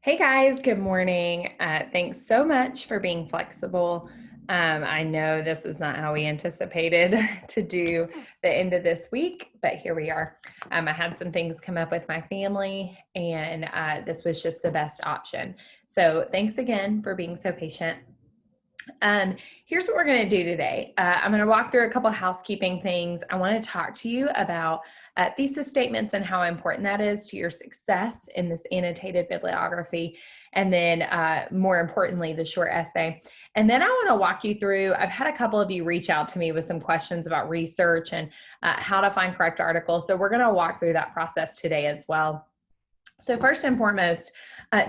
Hey guys, good morning. Thanks so much for being flexible. I know this is not how we anticipated to do the end of this week, but here we are. I had some things come up with my family, and this was just the best option. So thanks again for being so patient. Here's what we're going to do today. I'm going to walk through a couple housekeeping things. I want to talk to you about thesis statements and how important that is to your success in this annotated bibliography. And then more importantly, the short essay. And then I want to walk you through, I've had a couple of you reach out to me with some questions about research and how to find correct articles. So we're going to walk through that process today as well. So first and foremost,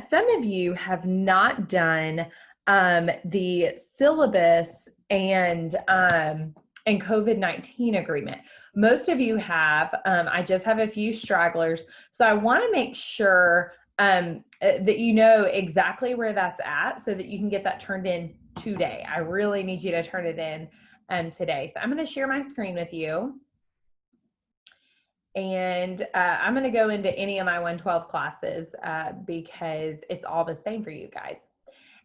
some of you have not done the syllabus and COVID-19 agreement. Most of you have. I just have a few stragglers. So I want to make sure that you know exactly where that's at so that you can get that turned in today. I really need you to turn it in today. So I'm going to share my screen with you. And I'm going to go into any of my 112 classes because it's all the same for you guys.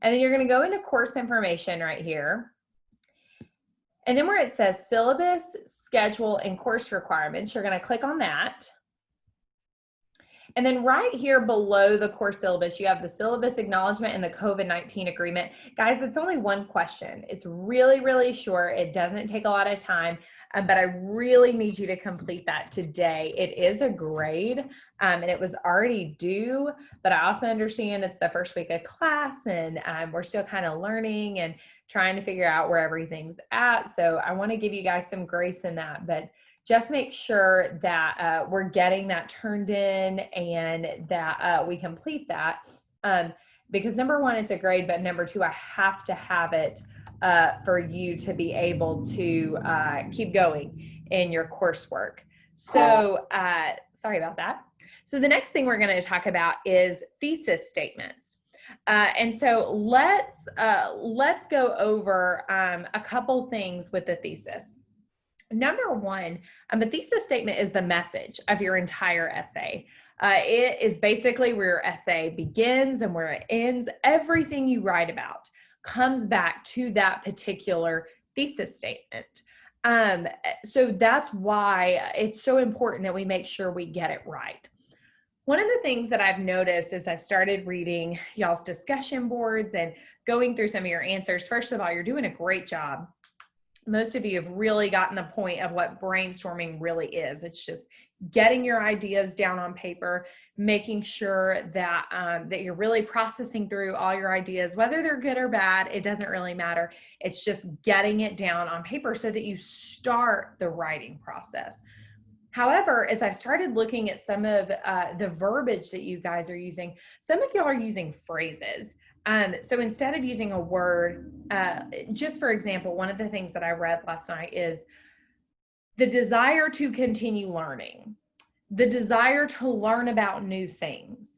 And then you're going to go into course information right here. And then where it says syllabus, schedule, and course requirements, you're going to click on that. And then right here below the course syllabus, you have the syllabus acknowledgement and the COVID-19 agreement. Guys, it's only one question. It's really, really short. It doesn't take a lot of time. But I really need you to complete that today. It is a grade and it was already due, but I also understand it's the first week of class and we're still kind of learning and trying to figure out where everything's at. So I want to give you guys some grace in that, but just make sure that we're getting that turned in and that we complete that because number one, it's a grade, but number two, I have to have it for you to be able to keep going in your coursework. So sorry about that. So the next thing we're going to talk about is thesis statements. And so let's go over a couple things with the thesis. Number one, a thesis statement is the message of your entire essay. It is basically where your essay begins and where it ends. Everything you write about comes back to that particular thesis statement. So that's why it's so important that we make sure we get it right. One of the things that I've noticed as I've started reading y'all's discussion boards and going through some of your answers, first of all, you're doing a great job. Most of you have really gotten the point of what brainstorming really is. It's just getting your ideas down on paper, making sure that that you're really processing through all your ideas, whether they're good or bad, it doesn't really matter. It's just getting it down on paper so that you start the writing process. However, as I've started looking at some of the verbiage that you guys are using, some of y'all are using phrases. So instead of using a word, just for example, one of the things that I read last night is the desire to continue learning, the desire to learn about new things.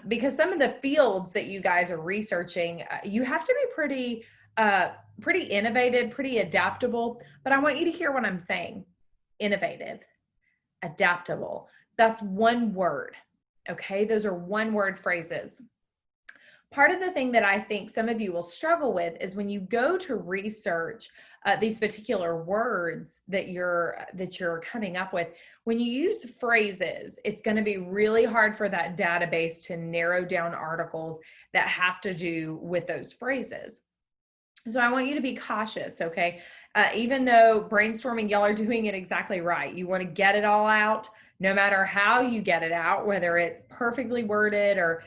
Because some of the fields that you guys are researching, you have to be pretty innovative, pretty adaptable, but I want you to hear what I'm saying. Innovative, adaptable. That's one word, okay? Those are one word phrases. Part of the thing that I think some of you will struggle with is when you go to research these particular words that you're coming up with, when you use phrases, it's going to be really hard for that database to narrow down articles that have to do with those phrases. So I want you to be cautious, okay? Even though brainstorming, y'all are doing it exactly right. You want to get it all out, no matter how you get it out, whether it's perfectly worded or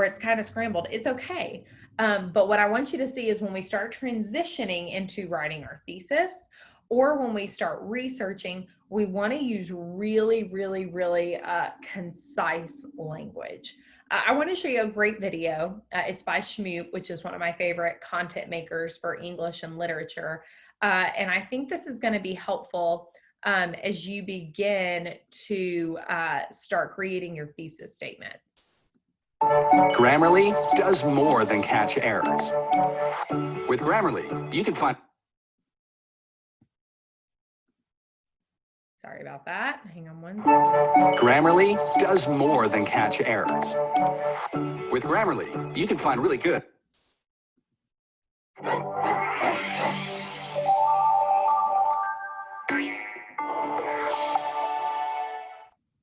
it's kind of scrambled, it's okay. But what I want you to see is when we start transitioning into writing our thesis or when we start researching, we want to use really, really, really concise language. I want to show you a great video. It's by Shmoop, which is one of my favorite content makers for English and literature. And I think this is going to be helpful as you begin to start creating your thesis statements. Grammarly does more than catch errors. With Grammarly, you can find Sorry about that. Hang on one second. Grammarly does more than catch errors. With Grammarly, you can find really good.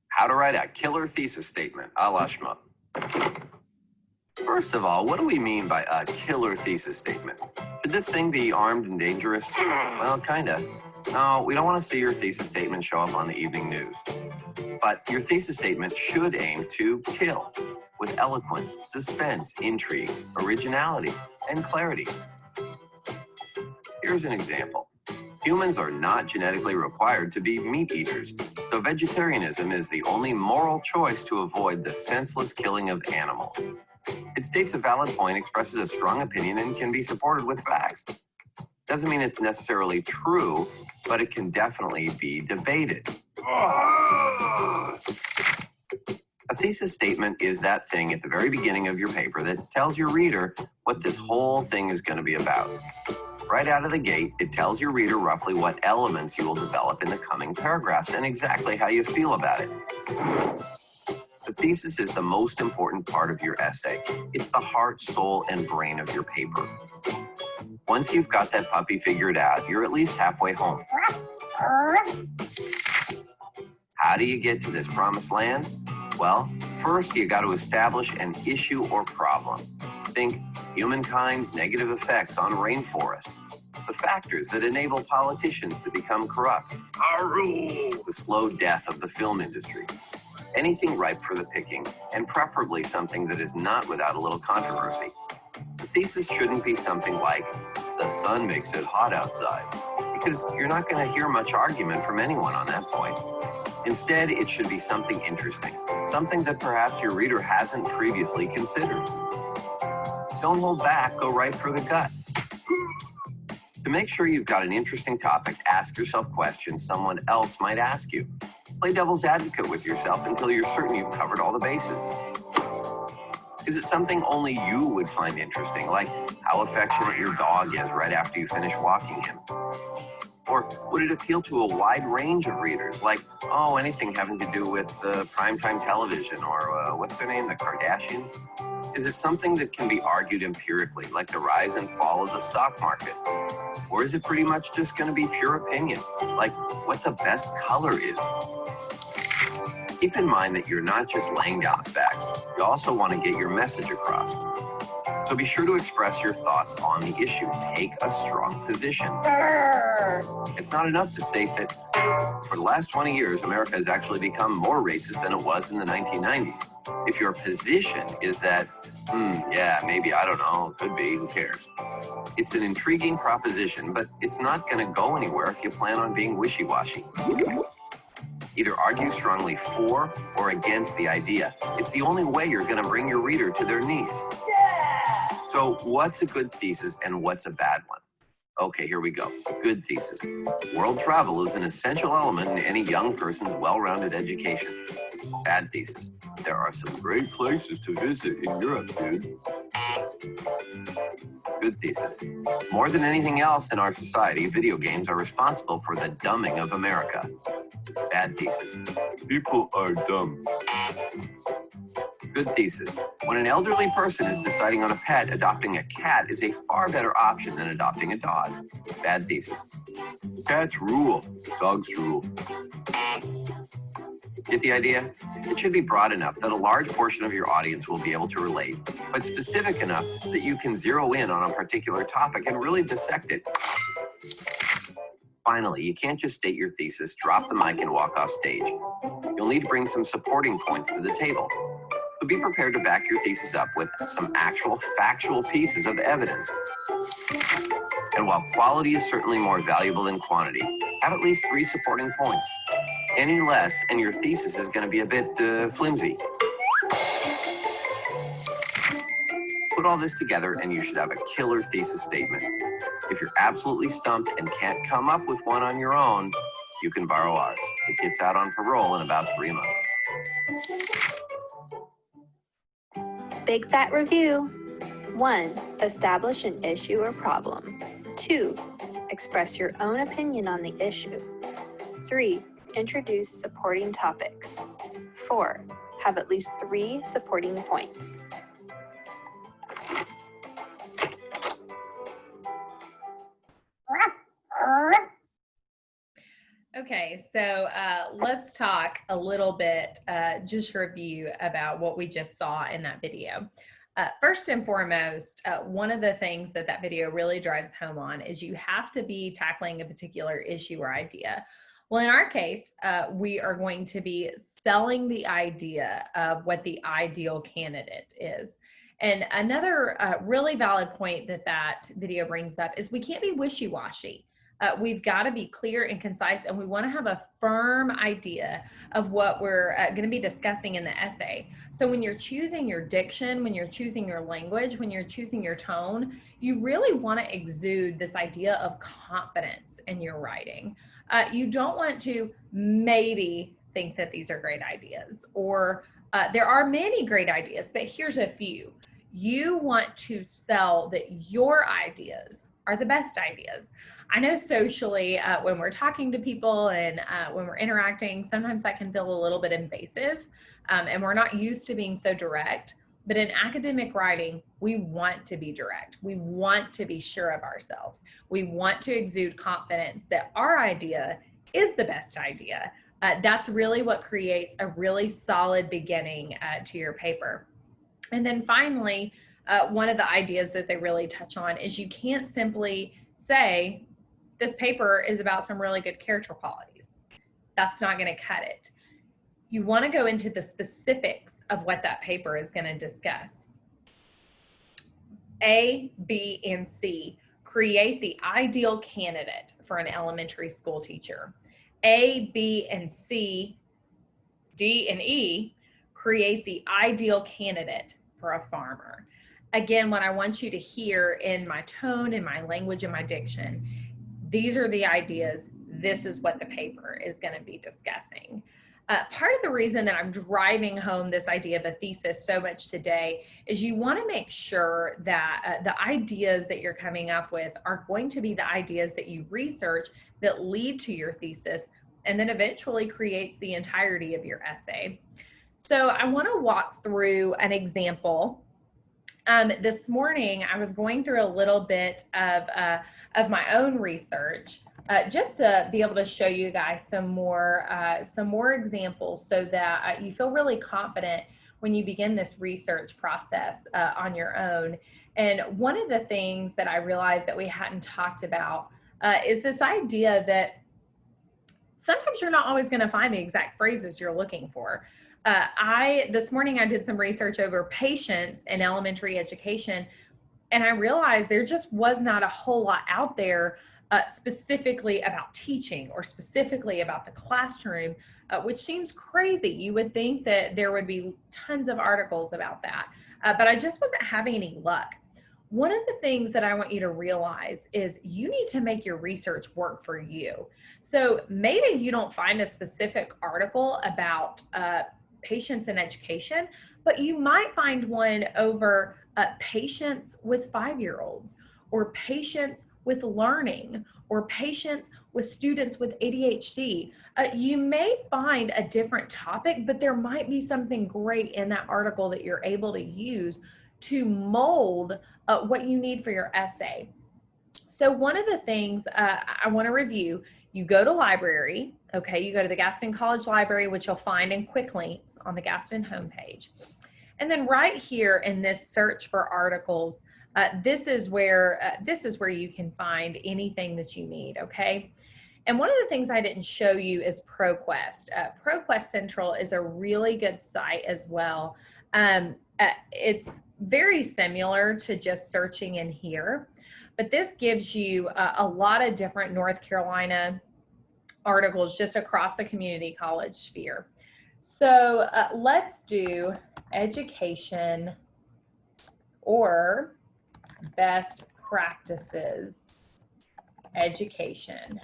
How to write a killer thesis statement, a la Schmuck. First of all, what do we mean by a killer thesis statement? Should this thing be armed and dangerous? Well, kinda. No, we don't want to see your thesis statement show up on the evening news. But your thesis statement should aim to kill with eloquence, suspense, intrigue, originality, and clarity. Here's an example. Humans are not genetically required to be meat eaters, so vegetarianism is the only moral choice to avoid the senseless killing of animals. It states a valid point, expresses a strong opinion, and can be supported with facts. Doesn't mean it's necessarily true, but it can definitely be debated. A thesis statement is that thing at the very beginning of your paper that tells your reader what this whole thing is going to be about. Right out of the gate, it tells your reader roughly what elements you will develop in the coming paragraphs and exactly how you feel about it. The thesis is the most important part of your essay. It's the heart, soul, and brain of your paper. Once you've got that puppy figured out, you're at least halfway home. How do you get to this promised land? Well, first you got to establish an issue or problem. Think humankind's negative effects on rainforests, the factors that enable politicians to become corrupt, the slow death of the film industry. Anything ripe for the picking, and preferably something that is not without a little controversy. The thesis shouldn't be something like, the sun makes it hot outside, because you're not going to hear much argument from anyone on that point. Instead, it should be something interesting, something that perhaps your reader hasn't previously considered. Don't hold back, go right for the gut. To make sure you've got an interesting topic, ask yourself questions someone else might ask you. Play devil's advocate with yourself until you're certain you've covered all the bases. Is it something only you would find interesting, like how affectionate your dog is right after you finish walking him? Or would it appeal to a wide range of readers, like, anything having to do with primetime television, or what's their name, the Kardashians? Is it something that can be argued empirically, like the rise and fall of the stock market? Or is it pretty much just going to be pure opinion, like what the best color is? Keep in mind that you're not just laying down the facts, you also want to get your message across. So be sure to express your thoughts on the issue. Take a strong position. It's not enough to state that for the last 20 years, America has actually become more racist than it was in the 1990s. If your position is that, yeah, maybe, I don't know, could be, who cares? It's an intriguing proposition, but it's not going to go anywhere if you plan on being wishy-washy. Either argue strongly for or against the idea. It's the only way you're going to bring your reader to their knees. So what's a good thesis and what's a bad one? Okay, here we go. Good thesis. World travel is an essential element in any young person's well-rounded education. Bad thesis. There are some great places to visit in Europe, dude. Good thesis. More than anything else in our society, video games are responsible for the dumbing of America. Bad thesis. People are dumb. Good thesis. When an elderly person is deciding on a pet, adopting a cat is a far better option than adopting a dog. Bad thesis. Cats rule. Dogs rule. Get the idea? It should be broad enough that a large portion of your audience will be able to relate, but specific enough that you can zero in on a particular topic and really dissect it. Finally, you can't just state your thesis, drop the mic, and walk off stage. You'll need to bring some supporting points to the table. So be prepared to back your thesis up with some actual factual pieces of evidence. And while quality is certainly more valuable than quantity, have at least 3 supporting points. Any less, and your thesis is going to be a bit flimsy. Put all this together, and you should have a killer thesis statement. If you're absolutely stumped and can't come up with one on your own, you can borrow ours. It gets out on parole in about 3 months. Big Fat Review. 1. Establish an issue or problem. 2. Express your own opinion on the issue. 3. Introduce supporting topics. 4. Have at least 3 supporting points. Okay, so let's talk a little bit, just review about what we just saw in that video. First and foremost, one of the things that that video really drives home on is you have to be tackling a particular issue or idea. Well, in our case, we are going to be selling the idea of what the ideal candidate is. And another really valid point that that video brings up is we can't be wishy-washy. We've got to be clear and concise, and we want to have a firm idea of what we're going to be discussing in the essay. So when you're choosing your diction, when you're choosing your language, when you're choosing your tone, you really want to exude this idea of confidence in your writing. You don't want to maybe think that these are great ideas, or there are many great ideas, but here's a few. You want to sell that your ideas are the best ideas. I know socially, when we're talking to people and when we're interacting, sometimes that can feel a little bit invasive, and we're not used to being so direct. But in academic writing, we want to be direct. We want to be sure of ourselves. We want to exude confidence that our idea is the best idea. That's really what creates a really solid beginning to your paper. And then finally, one of the ideas that they really touch on is you can't simply say, this paper is about some really good character qualities. That's not going to cut it. You want to go into the specifics of what that paper is going to discuss. A, B, and C create the ideal candidate for an elementary school teacher. A, B, and C, D, and E create the ideal candidate for a farmer. Again, what I want you to hear in my tone, in my language, in my diction, these are the ideas. This is what the paper is going to be discussing. Part of the reason that I'm driving home this idea of a thesis so much today is you want to make sure that the ideas that you're coming up with are going to be the ideas that you research that lead to your thesis and then eventually creates the entirety of your essay. So I want to walk through an example. This morning, I was going through a little bit of my own research, just to be able to show you guys some more examples so that you feel really confident when you begin this research process on your own. And one of the things that I realized that we hadn't talked about is this idea that sometimes you're not always going to find the exact phrases you're looking for. This morning I did some research over patience in elementary education, and I realized there just was not a whole lot out there specifically about teaching or specifically about the classroom, which seems crazy. You would think that there would be tons of articles about that, but I just wasn't having any luck. One of the things that I want you to realize is you need to make your research work for you. So maybe you don't find a specific article about patience in education, but you might find one over patience with 5-year-olds, or patience with learning, or patience with students with ADHD. You may find a different topic, but there might be something great in that article that you're able to use to mold what you need for your essay. So one of the things I want to review, you go to library, okay, you go to the Gaston College Library, which you'll find in quick links on the Gaston homepage. And then right here in this search for articles, this is where you can find anything that you need, okay? And one of the things I didn't show you is ProQuest. ProQuest Central is a really good site as well. It's very similar to just searching in here, but this gives you a lot of different North Carolina articles just across the community college sphere. So let's do education or best practices education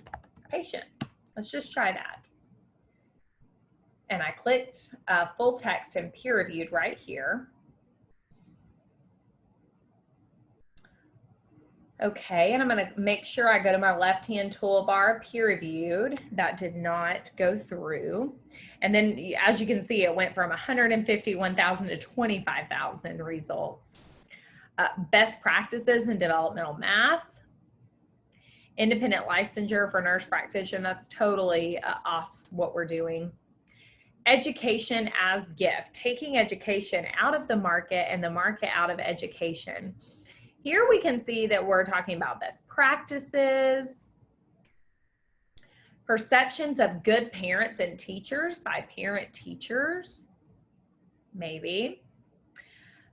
patience. Let's just try that. And I clicked full text and peer reviewed right here. Okay, and I'm going to make sure I go to my left-hand toolbar, peer reviewed. That did not go through. And then as you can see, it went from 151,000 to 25,000 results. Best practices in developmental math. Independent licensure for nurse practitioner, that's totally off what we're doing. Education as gift, taking education out of the market and the market out of education. Here we can see that we're talking about best practices, perceptions of good parents and teachers by parent teachers, maybe.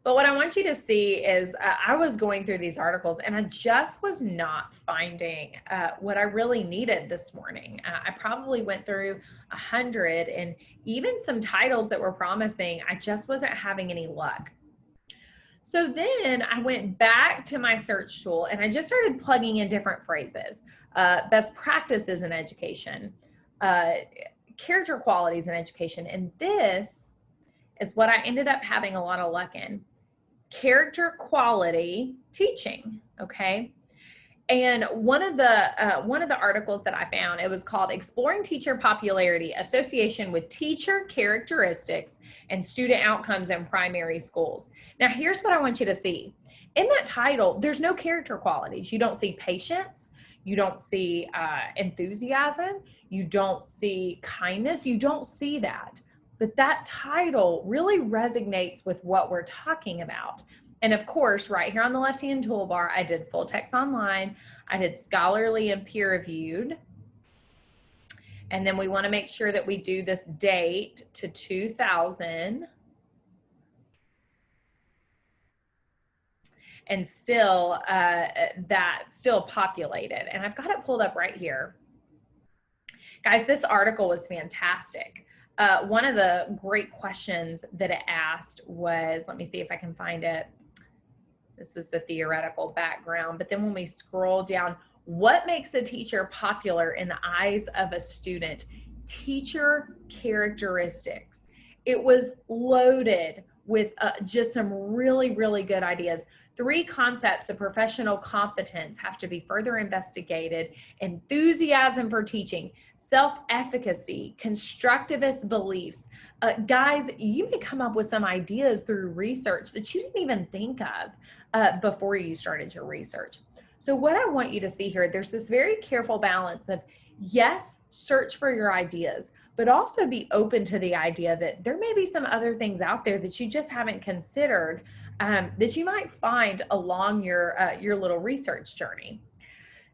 But what I want you to see is I was going through these articles and I just was not finding what I really needed this morning. I probably went through 100 and even some titles that were promising, I just wasn't having any luck. So then I went back to my search tool and I just started plugging in different phrases, best practices in education, character qualities in education. And this is what I ended up having a lot of luck in. Character quality teaching, okay? And one of the articles that I found, it was called Exploring Teacher Popularity, Association with Teacher Characteristics and Student Outcomes in Primary Schools. Now, here's what I want you to see. In that title, there's no character qualities. You don't see patience. You don't see enthusiasm. You don't see kindness. You don't see that. But that title really resonates with what we're talking about. And of course, right here on the left-hand toolbar, I did full text online, I did scholarly and peer reviewed. And then we want to make sure that we do this date to 2000. And still, that's still populated. And I've got it pulled up right here. Guys, this article was fantastic. One of the great questions that it asked was, let me see if I can find it. This is the theoretical background. But then when we scroll down, what makes a teacher popular in the eyes of a student? Teacher characteristics. It was loaded with just some really, really good ideas. 3 concepts of professional competence have to be further investigated: enthusiasm for teaching, self-efficacy, constructivist beliefs. Guys, you may come up with some ideas through research that you didn't even think of before you started your research. So what I want you to see here, there's this very careful balance of, yes, search for your ideas, but also be open to the idea that there may be some other things out there that you just haven't considered that you might find along your little research journey.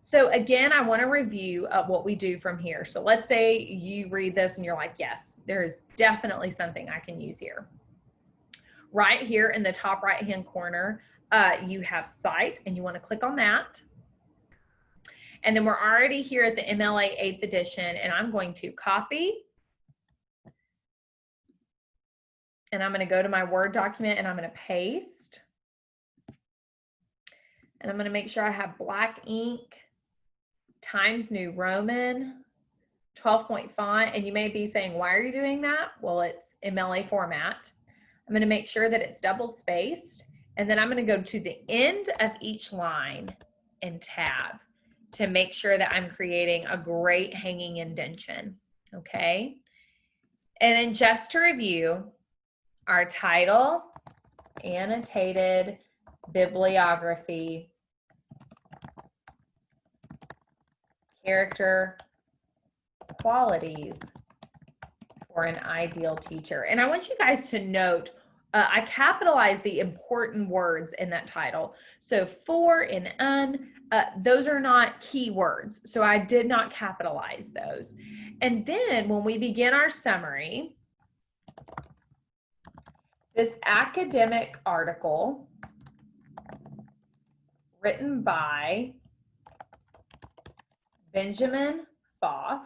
So again, I want to review what we do from here. So let's say you read this and you're like, yes, there's definitely something I can use here. Right here in the top right-hand corner, you have cite, and you want to click on that. And then we're already here at the MLA 8th edition, and I'm going to copy. And I'm going to go to my Word document and I'm going to paste. And I'm going to make sure I have black ink, Times New Roman, 12-point font. And you may be saying, why are you doing that? Well, it's MLA format. I'm going to make sure that it's double spaced. And then I'm going to go to the end of each line and tab to make sure that I'm creating a great hanging indentation. Okay. And then just to review, our title, annotated bibliography, character qualities for an ideal teacher. And I want you guys to note, I capitalize the important words in that title. So for and un, those are not keywords. So I did not capitalize those. And then when we begin our summary, this academic article written by Benjamin Foth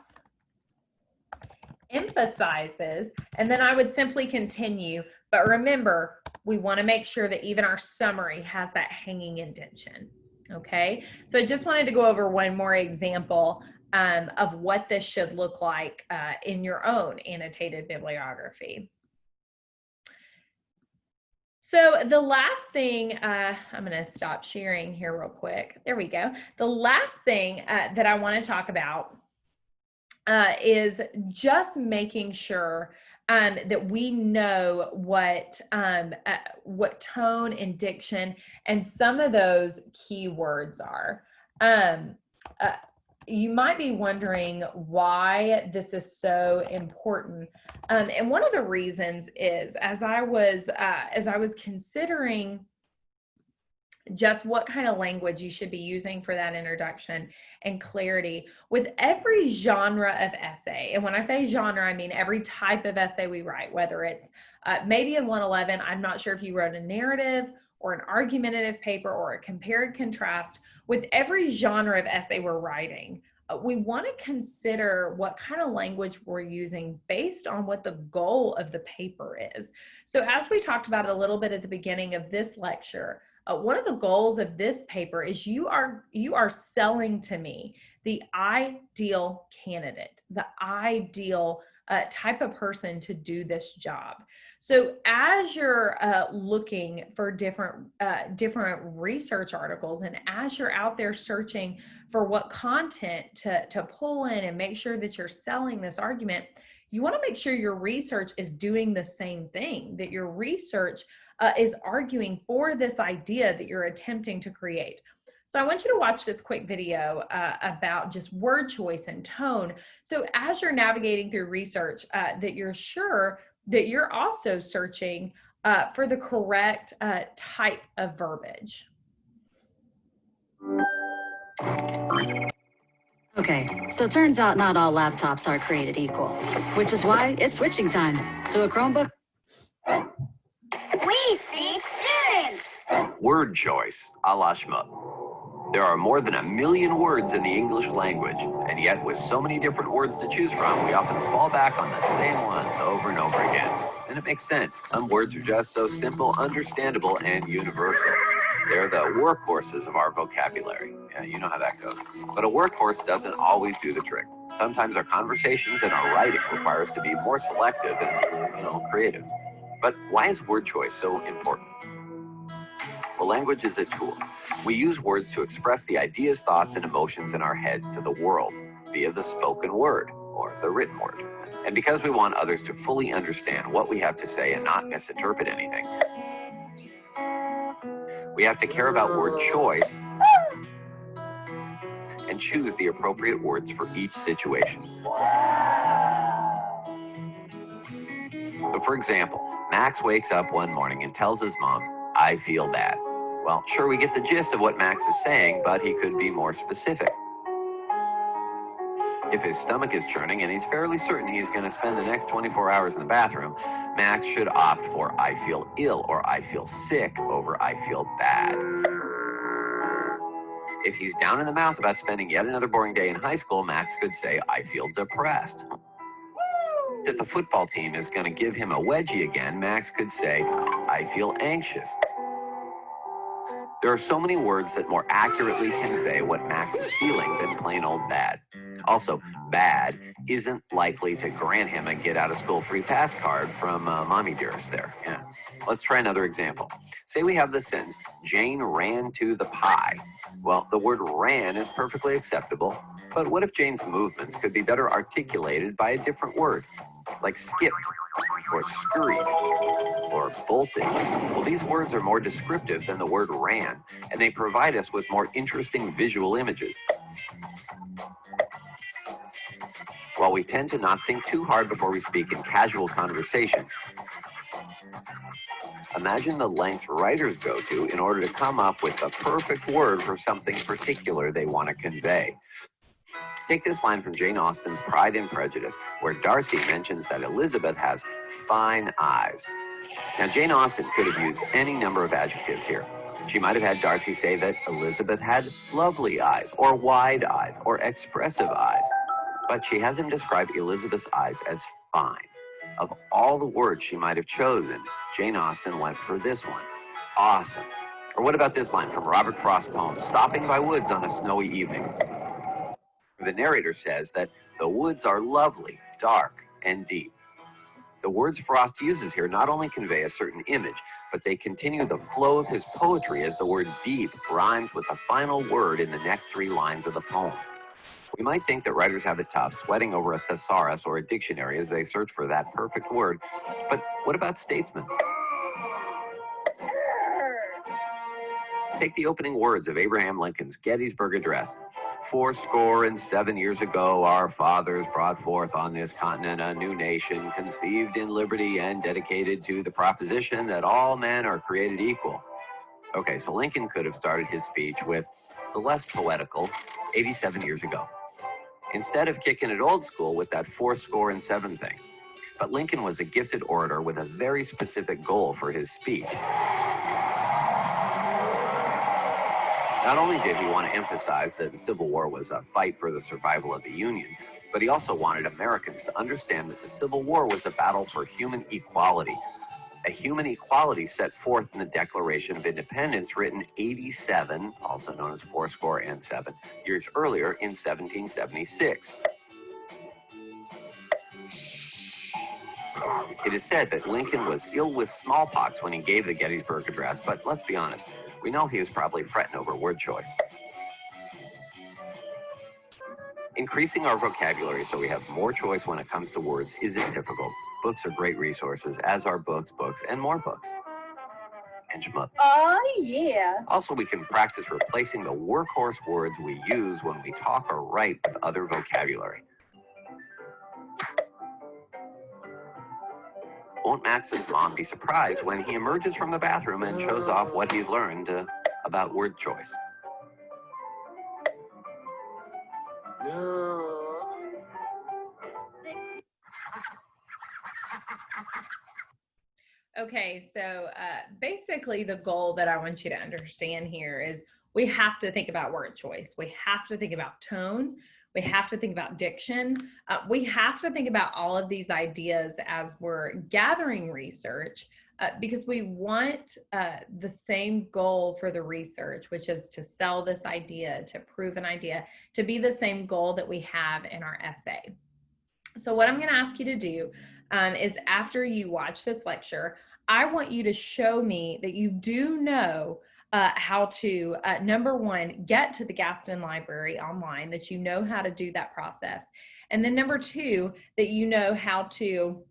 emphasizes, and then I would simply continue, but remember, we want to make sure that even our summary has that hanging indentation. Okay, so I just wanted to go over one more example of what this should look like in your own annotated bibliography. So the last thing, I'm going to stop sharing here real quick. There we go. The last thing that I want to talk about is just making sure that we know what tone and diction and some of those key words are. You might be wondering why this is so important. And one of the reasons is as I was considering just what kind of language you should be using for that introduction and clarity with every genre of essay. And when I say genre, I mean every type of essay we write, whether it's maybe in 111, I'm not sure if you wrote a narrative or an argumentative paper or a compare and contrast. With every genre of essay we're writing, we want to consider what kind of language we're using based on what the goal of the paper is. So as we talked about a little bit at the beginning of this lecture, one of the goals of this paper is you are selling to me the ideal candidate, the ideal type of person to do this job. So as you're looking for different research articles, and as you're out there searching for what content to pull in and make sure that you're selling this argument, you want to make sure your research is doing the same thing, that your research is arguing for this idea that you're attempting to create. So I want you to watch this quick video about just word choice and tone. So as you're navigating through research, that you're sure that you're also searching for the correct type of verbiage. Okay, so it turns out not all laptops are created equal, which is why it's switching time to a Chromebook. We speak student. Word choice, a la shmup. There are more than 1 million words in the English language, and yet with so many different words to choose from, we often fall back on the same ones over and over again. And it makes sense. Some words are just so simple, understandable, and universal. They're the workhorses of our vocabulary. Yeah, you know how that goes. But a workhorse doesn't always do the trick. Sometimes our conversations and our writing require us to be more selective and, creative. But why is word choice so important? Well, language is a tool. We use words to express the ideas, thoughts, and emotions in our heads to the world via the spoken word or the written word. And because we want others to fully understand what we have to say and not misinterpret anything, we have to care about word choice and choose the appropriate words for each situation. So for example, Max wakes up one morning and tells his mom, "I feel bad." Well, sure, we get the gist of what Max is saying, but he could be more specific. If his stomach is churning and he's fairly certain he's going to spend the next 24 hours in the bathroom, Max should opt for "I feel ill" or "I feel sick" over "I feel bad. If he's down in the mouth about spending yet another boring day in high school, Max could say, "I feel depressed." That the football team is going to give him a wedgie again, Max could say, "I feel anxious." There are so many words that more accurately convey what Max is feeling than plain old bad. Also, bad isn't likely to grant him a get-out-of-school-free pass card from Mommy Dearest there. Yeah. Let's try another example. Say we have the sentence, "Jane ran to the pie." Well, the word "ran" is perfectly acceptable, but what if Jane's movements could be better articulated by a different word, like skipped, or scurried, or bolted? Well, these words are more descriptive than the word "ran," and they provide us with more interesting visual images. While we tend to not think too hard before we speak in casual conversation, imagine the lengths writers go to in order to come up with the perfect word for something particular they want to convey. Take this line from Jane Austen's Pride and Prejudice, where Darcy mentions that Elizabeth has fine eyes. Now, Jane Austen could have used any number of adjectives here. She might have had Darcy say that Elizabeth had lovely eyes, or wide eyes, or expressive eyes. But she has him describe Elizabeth's eyes as fine. Of all the words she might have chosen, Jane Austen went for this one. Awesome. Or what about this line from Robert Frost's poem, "Stopping by Woods on a Snowy Evening"? The narrator says that the woods are lovely, dark, and deep. The words Frost uses here not only convey a certain image, but they continue the flow of his poetry as the word deep rhymes with the final word in the next 3 lines of the poem. We might think that writers have it tough, sweating over a thesaurus or a dictionary as they search for that perfect word, but what about statesmen? Take the opening words of Abraham Lincoln's Gettysburg Address. 77 years ago, our fathers brought forth on this continent a new nation, conceived in liberty and dedicated to the proposition that all men are created equal. Okay, so Lincoln could have started his speech with the less poetical 87 years ago, instead of kicking it old school with that 77 thing. But Lincoln was a gifted orator with a very specific goal for his speech. Not only did he want to emphasize that the Civil War was a fight for the survival of the Union, but he also wanted Americans to understand that the Civil War was a battle for human equality. A human equality set forth in the Declaration of Independence, written 87, also known as 77 years earlier in 1776. It is said that Lincoln was ill with smallpox when he gave the Gettysburg Address, but let's be honest, we know he was probably fretting over word choice. Increasing our vocabulary so we have more choice when it comes to words isn't difficult. Books are great resources, as are books, and more books. And shmup. Oh, yeah. Also, we can practice replacing the workhorse words we use when we talk or write with other vocabulary. Won't Max's mom be surprised when he emerges from the bathroom and shows off what he's learned about word choice? Okay, so basically the goal that I want you to understand here is we have to think about word choice. We have to think about tone. We have to think about diction. We have to think about all of these ideas as we're gathering research because we want the same goal for the research, which is to sell this idea, to prove an idea, to be the same goal that we have in our essay. So what I'm going to ask you to do is after you watch this lecture, I want you to show me that you do know how to, number one, get to the Gaston Library online, that you know how to do that process. And then number two, that you know how to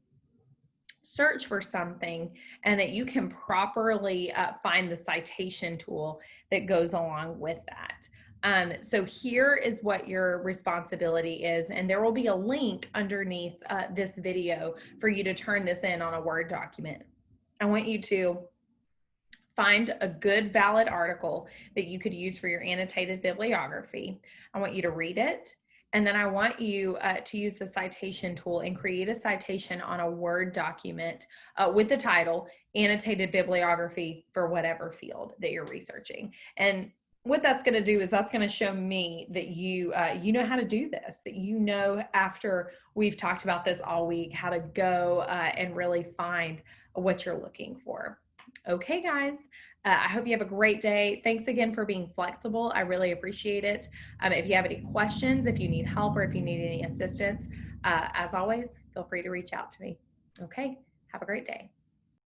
search for something and that you can properly find the citation tool that goes along with that. So here is what your responsibility is, and there will be a link underneath this video for you to turn this in on a Word document. I want you to find a good, valid article that you could use for your annotated bibliography. I want you to read it, and then I want you to use the citation tool and create a citation on a Word document with the title, Annotated Bibliography for whatever field that you're researching. And what that's going to do is that's going to show me that you know how to do this, that you know after we've talked about this all week how to go and really find what you're looking for. Okay, guys, I hope you have a great day. Thanks again for being flexible. I really appreciate it. If you have any questions, if you need help, or if you need any assistance, as always, feel free to reach out to me. Okay, have a great day.